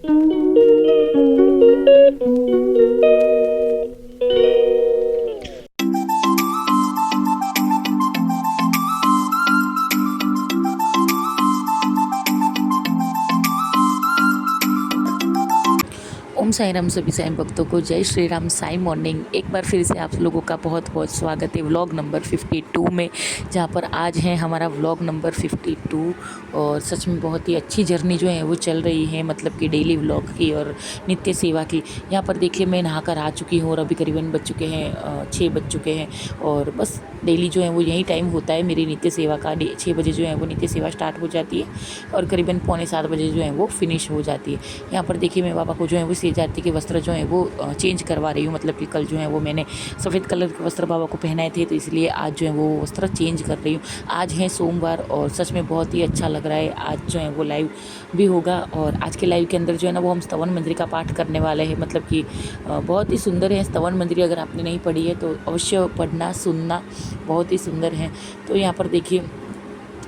ओम साई राम सभी साईं भक्तों को जय श्री राम साई मॉर्निंग। एक बार फिर से आप लोगों का बहुत बहुत स्वागत है व्लॉग नंबर 52 में, जहाँ पर आज है हमारा व्लॉग नंबर 52। और सच में बहुत ही अच्छी जर्नी जो है वो चल रही है, मतलब कि डेली व्लॉग की और नित्य सेवा की। यहाँ पर देखिए मैं नहा कर आ चुकी हूँ और अभी करीबन बज चुके हैं 6 बज चुके हैं। और बस डेली जो है वो यही टाइम होता है मेरी नित्य सेवा का। 6 बजे जो है वो नित्य सेवा स्टार्ट हो जाती है और करीबन पौने 7 बजे जो है वो फिनिश हो जाती है। यहाँ पर देखिए मैं बाबा को जो है वो सेज आरती के वस्त्र जो है वो चेंज करवा रही हूँ। मतलब कि कल जो है वो मैंने सफ़ेद कलर के वस्त्र बाबा को पहनाए थे, तो इसलिए आज जो है वो वस्त्र चेंज कर रही हूँ। आज है सोमवार और सच में बहुत ही अच्छा लग रहा है। आज जो है वो लाइव भी होगा और आज के लाइव के अंदर जो है ना वो हम स्तवन मंदिर का पाठ करने वाले हैं। मतलब कि बहुत ही सुंदर है स्तवन मंदिर। अगर आपने नहीं पढ़ी है तो अवश्य पढ़ना सुनना, बहुत ही सुंदर है। तो यहाँ पर देखिए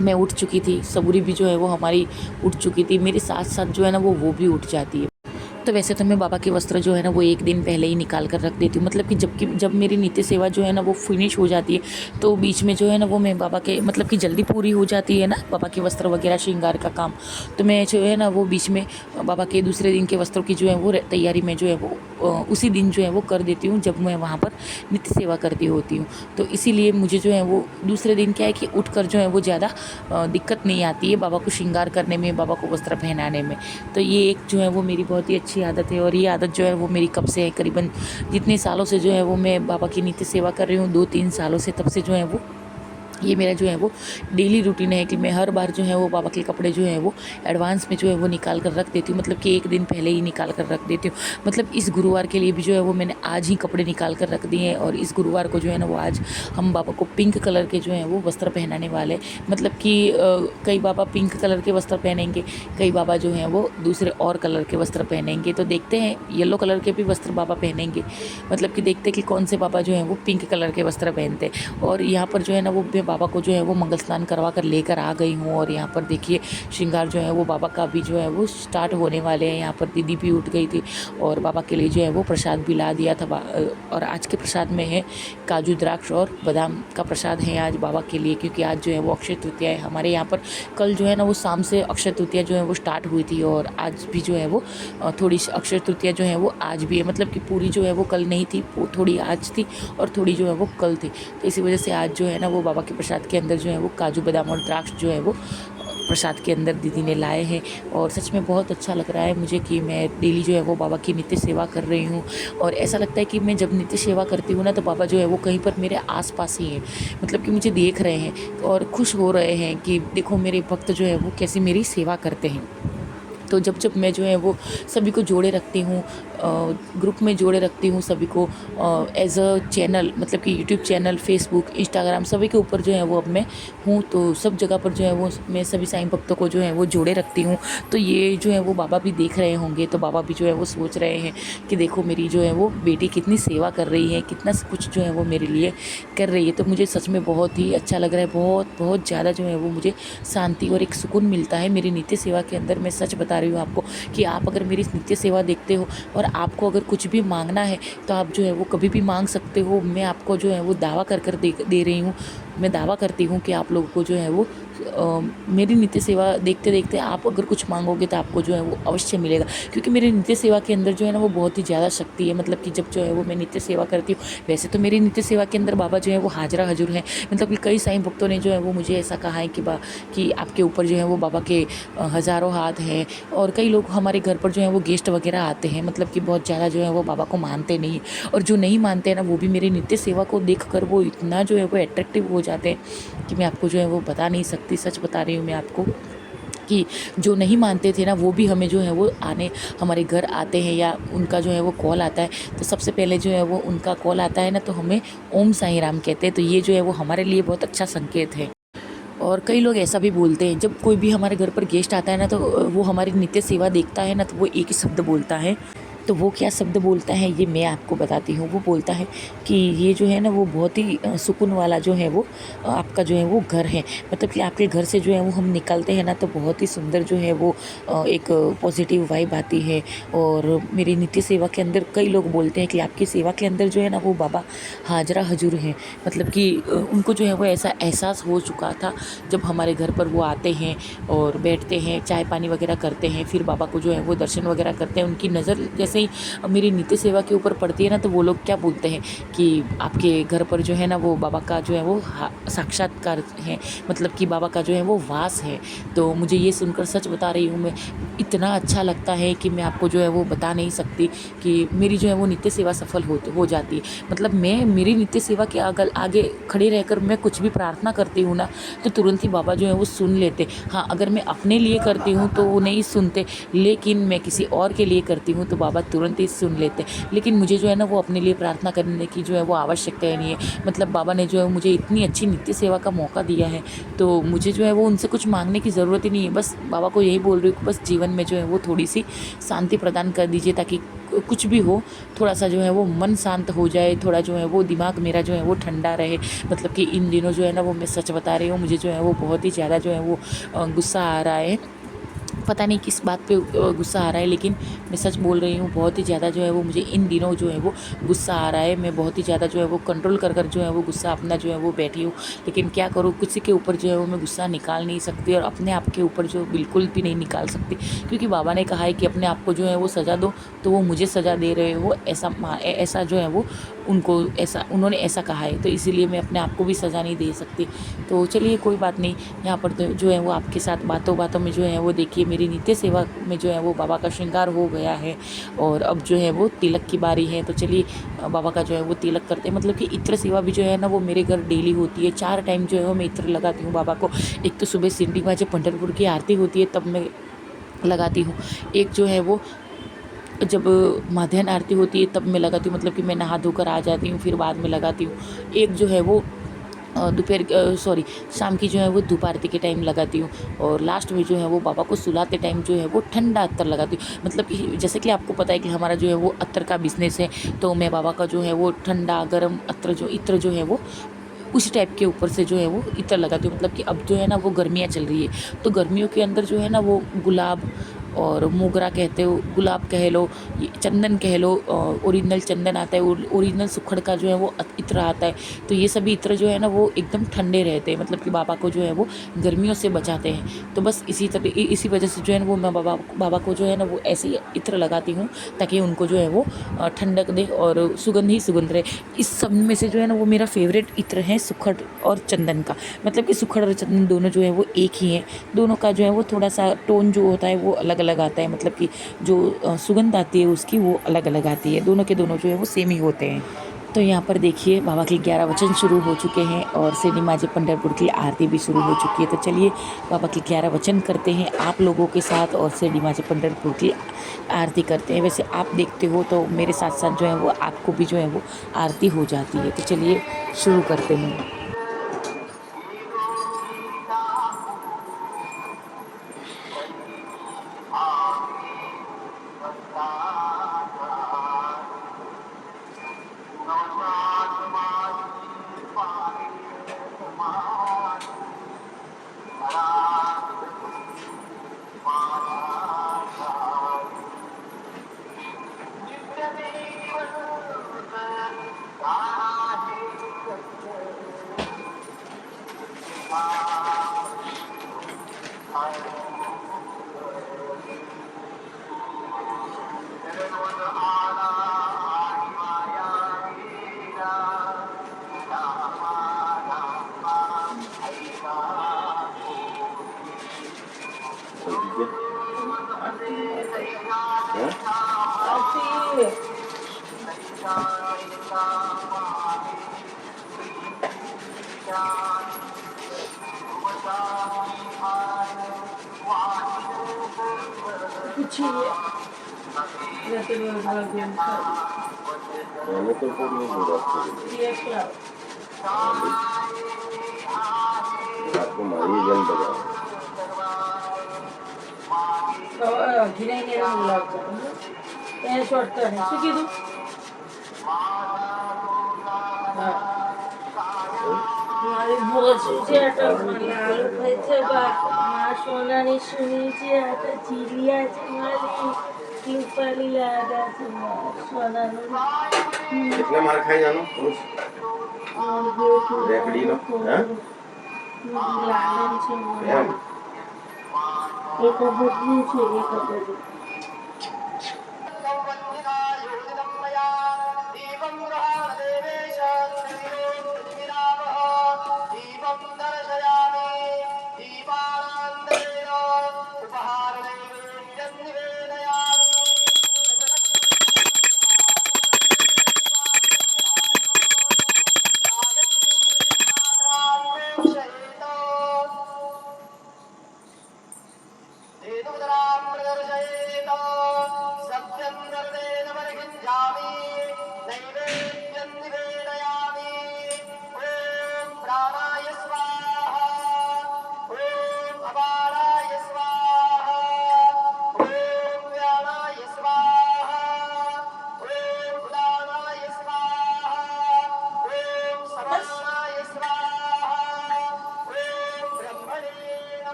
मैं उठ चुकी थी, सबूरी भी जो है वो हमारी उठ चुकी थी, मेरे साथ साथ जो है ना वो भी उठ जाती है। तो वैसे तो मैं बाबा के वस्त्र जो है ना वो एक दिन पहले ही निकाल कर रख देती हूँ। मतलब कि जब मेरी नित्य सेवा जो है ना वो फिनिश हो जाती है तो बीच में जो है ना वो मैं बाबा के, मतलब कि जल्दी पूरी हो जाती है ना बाबा के वस्त्र वगैरह श्रृंगार का काम, तो मैं जो है ना वो बीच में बाबा के दूसरे दिन के वस्त्रों की जो है वो तैयारी में जो है वो उसी दिन जो है वो कर देती हूँ जब मैं वहाँ पर नित्य सेवा करती होती हूँ। तो इसीलिए मुझे जो है वो दूसरे दिन क्या है कि उठ कर जो है वो ज़्यादा दिक्कत नहीं आती है बाबा को श्रृंगार करने में, बाबा को वस्त्र पहनाने में। तो ये एक जो है वो मेरी बहुत ही अच्छी आदत है। और ये आदत जो है वो मेरी कब से है, करीबन जितने सालों से जो है वो मैं बाबा की नित्य सेवा कर रही हूँ, 2-3 सालों से, तब से जो है वो ये मेरा जो है वो डेली रूटीन है कि मैं हर बार जो है वो बाबा के कपड़े जो है वो एडवांस में जो है वो निकाल कर रख देती हूँ। मतलब कि एक दिन पहले ही निकाल कर रख देती हूँ। मतलब इस गुरुवार के लिए भी जो है वो मैंने आज ही कपड़े निकाल कर रख दिए हैं और इस गुरुवार को जो है ना वो आज हम बाबा को पिंक कलर के जो है वो वस्त्र पहनाने वाले। मतलब कि कई बाबा पिंक कलर के वस्त्र पहनेंगे, कई बाबा जो हैं वो दूसरे और कलर के वस्त्र पहनेंगे। तो देखते हैं येलो कलर के भी वस्त्र बाबा पहनेंगे। मतलब कि देखते हैं कि कौन से बाबा जो हैं वो पिंक कलर के वस्त्र पहनते हैं। और यहाँ पर जो है ना वो बाबा को जो है वो मंगल स्नान करवा कर लेकर आ गई हूँ। और यहाँ पर देखिए श्रृंगार जो है वो बाबा का भी जो है वो स्टार्ट होने वाले हैं। यहाँ पर दीदी भी उठ गई थी और बाबा के लिए जो है वो प्रसाद भी ला दिया था। और आज के प्रसाद में है काजू द्राक्ष और बादाम का प्रसाद है आज बाबा के लिए, क्योंकि आज जो है वो अक्षय तृतीया है हमारे यहाँ पर। कल जो है ना वो शाम से अक्षय तृतीया जो है वो स्टार्ट हुई थी और आज भी जो है वो थोड़ी अक्षय तृतीया जो है वो आज भी है। मतलब कि पूरी जो है वो कल नहीं थी, थोड़ी आज थी और थोड़ी जो है वो कल थी। तो इसी वजह से आज जो है ना वो बाबा के प्रसाद के अंदर जो है वो काजू बादाम और द्राक्ष जो है वो प्रसाद के अंदर दीदी ने लाए हैं। और सच में बहुत अच्छा लग रहा है मुझे कि मैं डेली जो है वो बाबा की नित्य सेवा कर रही हूँ। और ऐसा लगता है कि मैं जब नित्य सेवा करती हूँ ना तो बाबा जो है वो कहीं पर मेरे आसपास ही हैं। मतलब कि मुझे देख रहे हैं और खुश हो रहे हैं कि देखो मेरे भक्त जो है वो कैसे मेरी सेवा करते हैं। तो जब मैं जो है वो सभी को जोड़े रखती हूँ, ग्रुप में जोड़े रखती हूँ सभी को एज अ चैनल, मतलब कि यूट्यूब चैनल, फेसबुक, इंस्टाग्राम, सभी के ऊपर जो है वो अब मैं हूँ। तो सब जगह पर जो है वो मैं सभी साईं भक्तों को जो है वो जोड़े रखती हूँ। तो ये जो है वो बाबा भी देख रहे होंगे, तो बाबा भी जो है वो सोच रहे हैं कि देखो मेरी जो है वो बेटी कितनी सेवा कर रही है, कितना कुछ जो है वो मेरे लिए कर रही है। तो मुझे सच में बहुत ही अच्छा लग रहा है, बहुत बहुत ज़्यादा जो है वो मुझे शांति और एक सुकून मिलता है मेरी नित्य सेवा के अंदर। मैं सच बता रही हूँ आपको कि आप अगर मेरी नित्य सेवा देखते हो और आपको अगर कुछ भी मांगना है तो आप जो है वो कभी भी मांग सकते हो। मैं आपको जो है वो दावा कर दे रही हूँ, मैं दावा करती हूँ कि आप लोगों को जो है वो मेरी नित्य सेवा देखते देखते आप अगर कुछ मांगोगे तो आपको जो है वो अवश्य मिलेगा। क्योंकि मेरी नित्य सेवा के अंदर जो है ना वो बहुत ही ज़्यादा शक्ति है। मतलब कि जब जो है वो मैं नित्य सेवा करती हूँ, वैसे तो मेरी नित्य सेवा के अंदर बाबा जो है वो हाजरा हजूर है। मतलब कि कई साईं भक्तों ने जो है वो मुझे ऐसा कहा है कि आपके ऊपर जो है वो बाबा के हज़ारों हाथ हैं। और कई लोग हमारे घर पर जो है वो गेस्ट वगैरह आते हैं, मतलब कि बहुत ज़्यादा जो है वो बाबा को मानते नहीं, और जो नहीं मानते हैं ना वो भी मेरी नित्य सेवा को देख कर वो इतना जो है वो अट्रैक्टिव हो जाते हैं कि मैं आपको जो है वो बता नहीं सकती। सच बता रही हूँ मैं आपको कि जो नहीं मानते थे ना वो भी हमें जो है वो हमारे घर आते हैं या उनका जो है वो कॉल आता है, तो सबसे पहले जो है वो उनका कॉल आता है ना तो हमें ओम साई राम कहते हैं। तो ये जो है वो हमारे लिए बहुत अच्छा संकेत है। और कई लोग ऐसा भी बोलते हैं, जब कोई भी हमारे घर पर गेस्ट आता है ना तो वो हमारी नित्य सेवा देखता है ना तो वो एक ही शब्द बोलता है तो वो क्या शब्द बोलता है ये मैं आपको बताती हूँ। वो बोलता है कि ये जो है ना वो बहुत ही सुकून वाला जो है वो आपका जो है वो घर है। मतलब कि आपके घर से जो है वो हम निकलते हैं ना तो बहुत ही सुंदर जो है वो एक पॉजिटिव वाइब आती है। और मेरी नित्य सेवा के अंदर कई लोग बोलते हैं कि आपकी सेवा के अंदर जो है ना वो बाबा हाजरा हजूर हैं। मतलब कि उनको जो है वो ऐसा एहसास हो चुका था जब हमारे घर पर वो आते हैं और बैठते हैं, चाय पानी वगैरह करते हैं, फिर बाबा को जो है वो दर्शन वगैरह करते हैं। उनकी नज़र जैसे ही मेरी नित्य सेवा के ऊपर पड़ती है ना तो वो लोग क्या बोलते हैं कि आपके घर पर जो है ना वो बाबा का जो है वो साक्षात्कार है, मतलब कि बाबा का जो है वो वास है। तो मुझे ये सुनकर सच बता रही हूँ मैं, इतना अच्छा लगता है कि मैं आपको जो है वो बता नहीं सकती कि मेरी जो है वो नित्य सेवा सफल हो जाती है। मतलब मैं मेरी नित्य सेवा के आगे खड़े रहकर मैं कुछ भी प्रार्थना करती हूँ ना तो तुरंत ही बाबा जो है वो सुन लेते। हाँ, अगर मैं अपने लिए करती हूँ तो वो नहीं सुनते, लेकिन मैं किसी और के लिए करती हूँ तो बाबा तुरंत ही सुन लेते। लेकिन मुझे जो है ना वो अपने लिए प्रार्थना करने की जो है वो आवश्यकता ही नहीं है। मतलब बाबा ने जो है मुझे इतनी अच्छी नित्य सेवा का मौका दिया है तो मुझे जो है वो उनसे कुछ मांगने की ज़रूरत ही नहीं है। बस बाबा को यही बोल रही हूँ कि बस जीवन में जो है वो थोड़ी सी शांति प्रदान कर दीजिए, ताकि कुछ भी हो थोड़ा सा जो है वो मन शांत हो जाए, थोड़ा जो है वो दिमाग मेरा जो है वो ठंडा रहे। मतलब कि इन दिनों जो है ना वो मैं सच बता रही हूँ, मुझे जो है वो बहुत ही ज़्यादा जो है वो गुस्सा आ रहा है। पता नहीं किस बात पे गुस्सा आ रहा है, लेकिन मैं सच बोल रही हूँ, बहुत ही ज़्यादा जो है वो मुझे इन दिनों जो है वो गुस्सा आ रहा है। मैं बहुत ही ज़्यादा जो है वो कंट्रोल कर जो है वो गुस्सा अपना जो है वो बैठी हूँ। लेकिन क्या करूँ, किसी के ऊपर जो है वो मैं गुस्सा निकाल नहीं सकती और अपने आप के ऊपर जो बिल्कुल भी नहीं निकाल सकती, क्योंकि बाबा ने कहा है कि अपने आप को जो है वो सज़ा दो, तो वो मुझे सज़ा दे रहे हो, ऐसा जो है वो उन्होंने ऐसा कहा है, तो इसीलिए मैं अपने आप को भी सज़ा नहीं दे सकती। तो चलिए कोई बात नहीं, यहाँ पर तो जो है वो आपके साथ बातों बातों में जो है वो देखिए मेरी नित्य सेवा में जो है वो बाबा का श्रृंगार हो गया है और अब जो है वो तिलक की बारी है। तो चलिए बाबा का जो है वो तिलक करते हैं। मतलब कि इत्र सेवा भी जो है ना वो मेरे घर डेली होती है, 4 टाइम जो है वो मैं इत्र लगाती हूँ बाबा को। एक तो सुबह सिंधी बाजे पंढरपुर की आरती होती है तब मैं लगाती हूँ, एक जो है वो जब माध्याह्न आरती होती है तब मैं लगाती हूँ, मतलब कि मैं नहा धोकर आ जाती हूँ फिर बाद में लगाती हूँ। एक जो है वो शाम की जो है वो धूप आरती के टाइम लगाती हूँ। और लास्ट में जो है वो बाबा को सुलाते टाइम जो है वो ठंडा अत्तर लगाती हूँ। मतलब कि जैसे कि आपको पता है कि हमारा जो है वो अत्तर का बिजनेस है, तो मैं बाबा का जो है वो ठंडा गर्म इत्र जो है वो उसी टाइप के ऊपर से जो है वो इत्र लगाती हूँ। मतलब कि अब जो है ना वो गर्मियाँ चल रही है, तो गर्मियों के अंदर जो है ना वो गुलाब और मोगरा कहते हो, गुलाब कह लो, ये चंदन कह लो, ओरिजिनल चंदन आता है, ओरिजिनल सुखड़ का जो है वो इत्र आता है। तो ये सभी इत्र जो है ना वो एकदम ठंडे रहते हैं, मतलब कि बाबा को जो है वो गर्मियों से बचाते हैं। तो बस इसी वजह से जो है ना वो मैं बाबा को जो है ना वो ऐसे ही इत्र लगाती हूँ, ताकि उनको जो है वो ठंडक दे और सुगंध ही सुगंध रहे। इस सब में से जो है ना वो मेरा फेवरेट इत्र है सुखड़ और चंदन का। मतलब कि सुखड़ और चंदन दोनों जो है वो एक ही हैं, दोनों का जो है वो थोड़ा सा टोन जो होता है वो अलग अलग आता है। मतलब कि जो सुगंध आती है उसकी वो अलग अलग आती है, दोनों के दोनों जो है वो सेम ही होते हैं। तो यहाँ पर देखिए बाबा के 11 वचन शुरू हो चुके हैं और सिरनी माजी पंढरपुर की आरती भी शुरू हो चुकी है। तो चलिए बाबा के 11 वचन करते हैं आप लोगों के साथ और सिरनी माजी पंढरपुर की आरती करते हैं। वैसे आप देखते हो तो मेरे साथ साथ जो है वो आपको भी जो है वो आरती हो जाती है। तो चलिए शुरू करते हैं। आपको मारिए जल्द बजाओ। घिनाई શોર્ટકટ શું કીધું? મારી બોચી છે અટકમાં આલુ ભાઈ છે બાપ મા સોનાની સુની છે આ ચીલિયા છે મારી રૂપાલી લાડા છે સોનાનું એટલે મારે ખાઈ જવાનું રેકડીનો લાલન છે એમ એક બદલું છે એક બદલું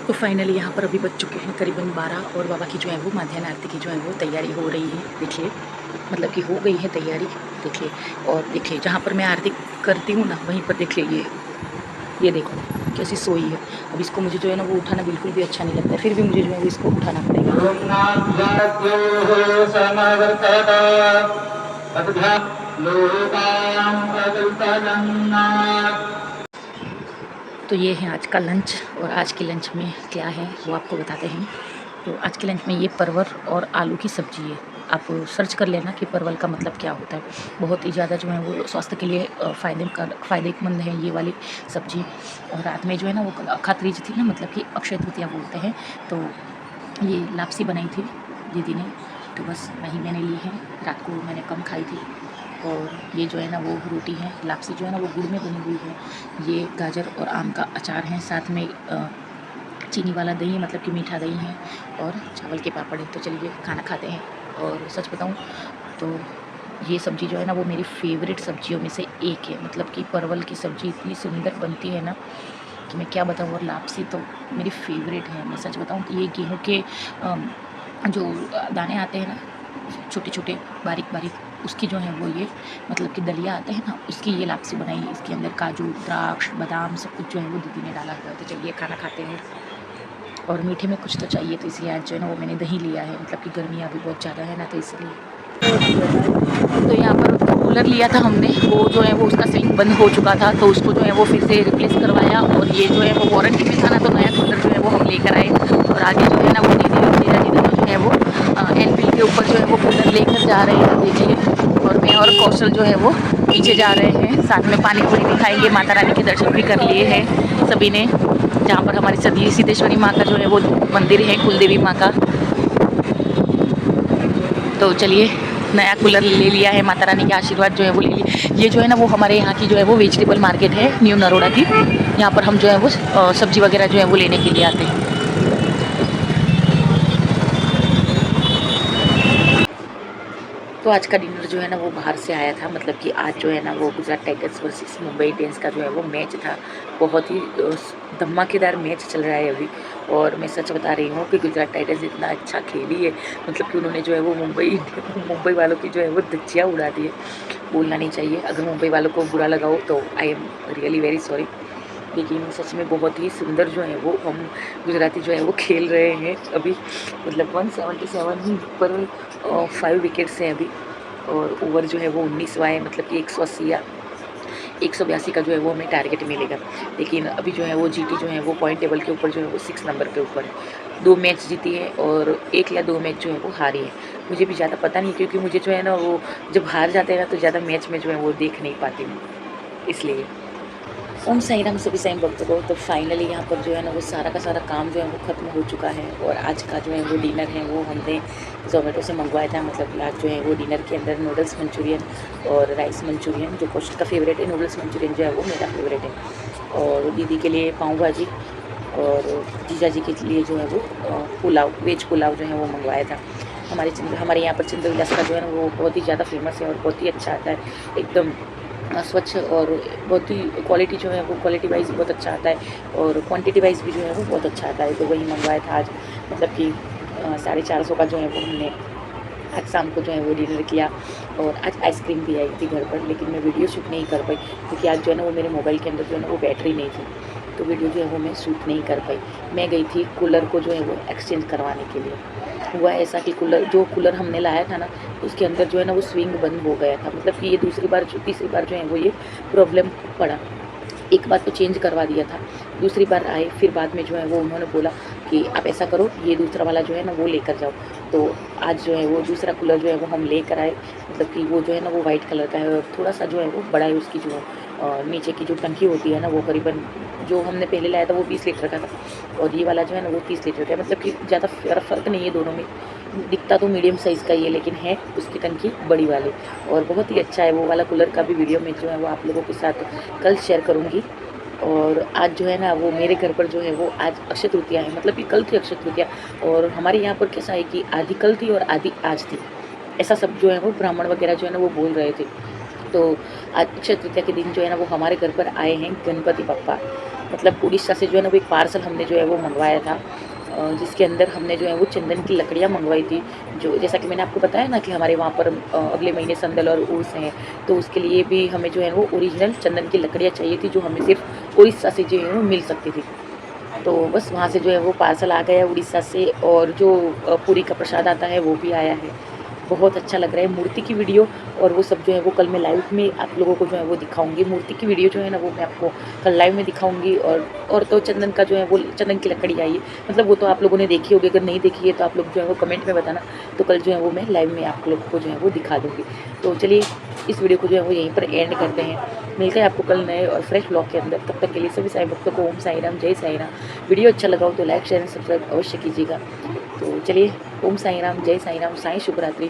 तो फाइनली यहाँ पर अभी बज चुके हैं करीबन 12 और बाबा की जो है वो माध्याह्न आरती की जो है वो तैयारी हो रही है। देखिए मतलब कि हो गई है तैयारी। देखिए और देखिए जहाँ पर मैं आरती करती हूँ ना वहीं पर देखिए ये देखो कैसी सोई है। अब इसको मुझे जो है ना वो उठाना बिल्कुल भी अच्छा नहीं लगता है, फिर भी मुझे जो है वो इसको उठाना पड़ेगा। तो ये है आज का लंच और आज के लंच में क्या है वो आपको बताते हैं। तो आज के लंच में ये परवल और आलू की सब्ज़ी है। आप सर्च कर लेना कि परवल का मतलब क्या होता है। बहुत ही ज़्यादा जो है वो स्वास्थ्य के लिए फ़ायदेमंद है ये वाली सब्ज़ी। और रात में जो है ना वो अखात्रीज थी ना, मतलब कि अक्षय तृतीया बोलते हैं, तो ये लापसी बनाई थी दीदी ने, तो बस वही मैंने ली है। रात को मैंने कम खाई थी। और ये जो है ना वो रोटी है, लापसी जो है ना वो गुड़ में बनी हुई है। ये गाजर और आम का अचार है, साथ में चीनी वाला दही है, मतलब कि मीठा दही है, और चावल के पापड़ है। तो चलिए खाना खाते हैं। और सच बताऊं तो ये सब्ज़ी जो है ना वो मेरी फेवरेट सब्जियों में से एक है। मतलब कि परवल की सब्ज़ी इतनी सुंदर बनती है ना कि मैं क्या बताऊं। और लापसी तो मेरी फेवरेट है। मैं सच बताऊं कि ये गेहूँ के जो दाने आते हैं ना छोटे छोटे बारीक बारीक उसकी जो है वो ये मतलब कि दलिया आता है ना, उसकी ये लापसी बनाई है। इसके अंदर काजू, द्राक्ष, बादाम सब कुछ जो है वो दीदी ने डाला हुआ है। तो चलिए खाना खाते हैं। और मीठे में कुछ तो चाहिए, तो इसलिए आज जो है ना वो मैंने दही लिया है, मतलब कि गर्मी अभी बहुत ज़्यादा है ना, तो इसलिए। तो यहाँ पर उसका कूलर लिया था हमने, वो जो है वो उसका सिंक बंद हो चुका था, तो उसको जो है वो फिर से रिप्लेस करवाया। और ये जो है वो वारंटी में था ना, तो नया कूलर जो है वो हम लेकर आए। और आगे जो है ना वो दीदी और जीजा जी दोनों जो है वो एनफील्ड के ऊपर जो है वो कूलर लेकर जा रहे हैं, देखिए। और मैं और कौशल जो है वो पीछे जा रहे हैं, साथ में पानी पूरी भी खाएंगे। माता रानी के दर्शन भी कर लिए हैं सभी ने, जहाँ पर हमारी सदी सिद्धेश्वरी माँ का जो है वो मंदिर है, कुलदेवी माँ का। तो चलिए, नया कूलर ले लिया है, माता रानी के आशीर्वाद जो है वो ले लिया। ये जो है ना वो हमारे यहाँ की जो है वो वेजिटेबल मार्केट है, न्यू नरोड़ा की। यहाँ पर हम जो है वो सब्जी वगैरह जो है वो लेने के लिए आते हैं। तो आज का डिनर जो है ना वो बाहर से आया था, मतलब कि आज जो है ना वो Gujarat tigers versus Mumbai Indians का जो है वो मैच था। बहुत ही धमाकेदार मैच चल रहा है अभी। और मैं सच बता रही हूँ कि गुजरात टाइगर्स इतना अच्छा खेली है, मतलब कि उन्होंने जो है वो मुंबई वालों की जो है वो धज्जियाँ उड़ा दी है। बोलना नहीं चाहिए, अगर मुंबई वालों को बुरा लगा हो तो I am really very sorry. लेकिन सच में बहुत ही सुंदर जो है वो हम गुजराती जो है वो खेल रहे हैं अभी। मतलब 177 पर 5 विकेट्स हैं अभी। और ओवर जो है वो 19वां है, मतलब कि 180 या 182 का जो है वो हमें टारगेट मिलेगा। लेकिन अभी जो है वो जीटी जो है वो पॉइंट टेबल के ऊपर जो है वो 6 नंबर के ऊपर है। 2 मैच जीती है और 1 या 2 मैच जो है वो हारी है। मुझे भी ज़्यादा पता नहीं, क्योंकि मुझे जो है ना वो जब हार जाते हैं ना तो ज़्यादा मैच में जो है वो देख नहीं पाती हूँ, इसलिए। ओम साई राम सभी साईं भक्तों को। तो फाइनली यहाँ पर जो है ना वो सारा का सारा काम जो है वो ख़त्म हो चुका है। और आज का जो है वो डिनर है वो हमने ज़ोमेटो से मंगवाया था। मतलब कि आज जो है वो डिनर के अंदर नूडल्स मंचूरियन और राइस मंचूरियन, जो कौशिक का फेवरेट है। नूडल्स मंचूरियन जो है वो मेरा फेवरेट है। और दीदी के लिए पाव भाजी, और जीजा जी के लिए जो है वो पुलाव, वेज पुलाव जो है वो मंगवाया था। हमारे यहाँ पर चंद्र विलास का जो है ना वो बहुत ही ज़्यादा फेमस है और बहुत ही अच्छा आता है, एकदम स्वच्छ। और बहुत ही क्वालिटी जो है वो क्वालिटी वाइज बहुत अच्छा आता है, और क्वांटिटी वाइज भी जो है वो बहुत अच्छा आता है। तो वही मंगवाया था आज, मतलब कि 450 का जो है वो हमने आज शाम को जो है वो डिनर किया। और आज आइसक्रीम भी आई थी घर पर, लेकिन मैं वीडियो शूट नहीं कर पाई, क्योंकि आज जो है ना वो मेरे मोबाइल के अंदर जो है ना वो बैटरी नहीं थी, तो वीडियो जो है वो मैं शूट नहीं कर पाई। मैं गई थी कूलर को जो है वो एक्सचेंज करवाने के लिए। हुआ ऐसा कि कूलर हमने लाया था ना, उसके अंदर जो है ना वो स्विंग बंद हो गया था। मतलब कि ये तीसरी बार जो है वो ये प्रॉब्लम पड़ा। एक बार तो चेंज करवा दिया था, दूसरी बार आए, फिर बाद में जो है वो उन्होंने बोला कि आप ऐसा करो, ये दूसरा वाला जो है ना वो लेकर जाओ। तो आज जो है वो दूसरा कूलर जो है वो हम लेकर आए। मतलब कि वो जो है ना वो वाइट कलर का है, और थोड़ा सा जो है वो बड़ा है। उसकी जो नीचे की जो टंकी होती है ना वो करीबन, जो हमने पहले लाया था वो 20 लीटर का था, और ये वाला जो है ना वो 30 लीटर का है। मतलब कि ज़्यादा फ़र्क नहीं है दोनों में, दिखता तो मीडियम साइज़ का ही है, लेकिन है उसकी टंकी बड़ी वाली। और बहुत ही अच्छा है वो वाला कूलर का भी वीडियो मैं जो है वो आप लोगों के साथ कल शेयर करूँगी। और आज जो है ना वो मेरे घर पर जो है वो आज अक्षय तृतीया है, मतलब कि कल थी अक्षय तृतीया। और हमारे यहाँ पर कैसा है कि आधी कल थी और आधी आज थी, ऐसा सब जो है वो ब्राह्मण वगैरह जो है ना वो बोल रहे थे। तो आज अक्षय तृतीया के दिन जो है ना वो हमारे घर पर आए हैं गणपति बप्पा। मतलब उड़ीसा से जो है ना वो एक पार्सल हमने जो है वो मंगवाया था, जिसके अंदर हमने जो है वो चंदन की लकड़ियाँ मंगवाई थी। जो जैसा कि मैंने आपको बताया ना कि हमारे वहाँ पर अगले महीने संदल और उर्स हैं, तो उसके लिए भी हमें जो है वो ओरिजिनल चंदन की लकड़ियाँ चाहिए थी, जो हमें सिर्फ उड़ीसा से जो है वो मिल सकती थी। तो बस वहाँ से जो है वो पार्सल आ गया उड़ीसा से। और जो पूरी का प्रसाद आता है वो भी आया है। बहुत अच्छा लग रहा है मूर्ति की वीडियो, और वो सब जो है वो कल मैं लाइव में आप लोगों को जो है वो दिखाऊंगी। मूर्ति की वीडियो जो है ना वो मैं आपको कल लाइव में दिखाऊंगी। और तो चंदन का जो है वो चंदन की लकड़ी आई है, मतलब वो तो आप लोगों ने देखी होगी, अगर नहीं देखी है तो आप लोग जो है वो कमेंट में बताना। तो कल जो है वो मैं लाइव में आप लोगों को जो है वो दिखा दूँगी। तो चलिए, इस वीडियो को जो है वो यहीं पर एंड करते हैं। मिलते हैं आपको कल नए और फ्रेश ब्लॉग के अंदर। तब तक के लिए सभी साईं भक्तों को ओम साई राम, जय साई राम। वीडियो अच्छा लगा हो तो लाइक शेयर एंड सब्सक्राइब अवश्य कीजिएगा। तो चलिए, ओम साई राम, जय साई राम, साईं शुभ रात्रि।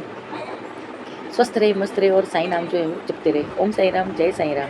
स्वस्थ रहे, मस्त रहे, और साईं नाम जो है वो जपते रहे। ओम साई राम, जय साई राम।